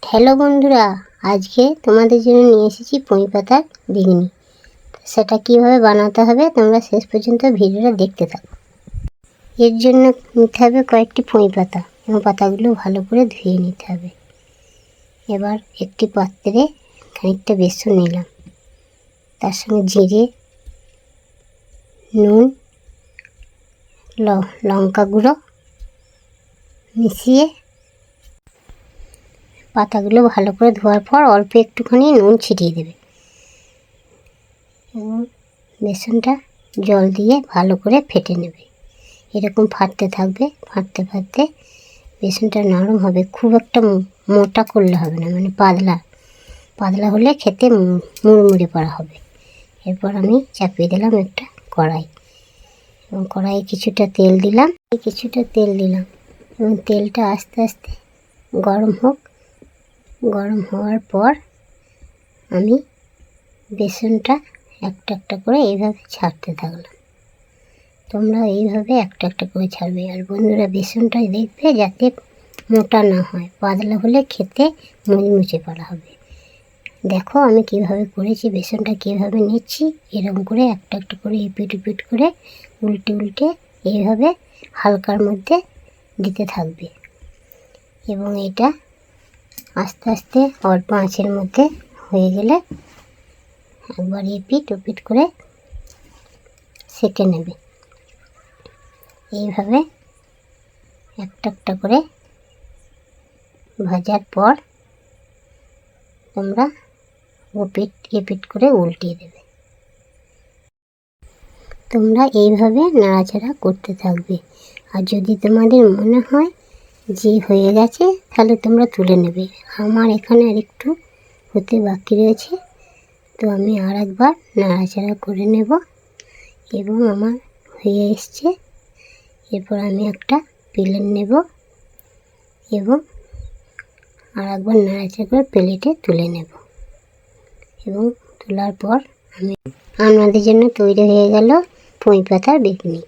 Hello বন্ধুরা, আজকে তোমাদের জন্য নিয়ে এসেছি পুঁই পাতার বেগুনি। সেটা কিভাবে বানাতে হবে তোমরা শেষ পর্যন্ত ভিডিওটা দেখতে থাকো। এর জন্য নিতে হবে কয়েকটি পুঁই পাতা এবং পাতাগুলো ভালো করে ধুয়ে নিতে হবে। এবার একটি পাত্রে খানিকটা বেসন নিলাম, তার সঙ্গে জিরে, নুন, লঙ্কা গুঁড়ো মিশিয়ে পাতাগুলো ভালো করে ধোয়ার পর অল্প একটুখানি নুন ছিটিয়ে দেবে এবং বেসনটা জল দিয়ে ভালো করে ফেটে নেবে। এরকম ফাটতে থাকবে, ফাটতে ফাটতে বেসনটা নরম হবে। খুব একটা মোটা করলে হবে না, মানে পাতলা পাতলা হলে খেতে মুড়মুড়ে পড়া হবে। এরপর আমি চাপিয়ে দিলাম একটা কড়াই এবং কড়াইয়ে কিছুটা তেল দিলাম এবং তেলটা আস্তে আস্তে গরম হোক। গরম হওয়ার পর আমি বেসনটা একটা একটা করে এইভাবে ছাড়তে থাকলাম। তোমরা এইভাবে একটা একটা করে ছাড়বে। আর বন্ধুরা, বেসনটা দেখবে যাতে মোটা না হয়, পাতলা হলে খেতে মুচমুচে পড়া হবে। দেখো আমি কিভাবে করেছি, বেসনটা কীভাবে নিচ্ছি। এরকম করে একটা একটা করে এপিট উপিট করে উল্টে উল্টে এইভাবে হালকার মধ্যে দিতে থাকবে এবং এটা আস্তে আস্তে অল্প আঁচের মধ্যে হয়ে গেলে একবার এপিট ওপিট করে সেঁকে নেবে। এইভাবে একটা একটা করে ভাজার পর তোমরা এপিট করে উল্টিয়ে দেবে। তোমরা এইভাবে নাড়াচাড়া করতে থাকবে। আর যদি তোমাদের মনে হয় যে হয়ে গেছে তাহলে তোমরা তুলে নেবে। আমার এখানে আরেকটু হতে বাকি রয়েছে, তো আমি আর একবার নাড়াচাড়া করে নেব এবং আমার হয়ে এসছে। এরপর আমি একটা প্লেট নেব এবং আর একবার নাড়াচাড়া করে প্লেটে তুলে নেব এবং তোলার পর আমাদের জন্য তৈরি হয়ে গেল পুঁই পাতার বেগুনি।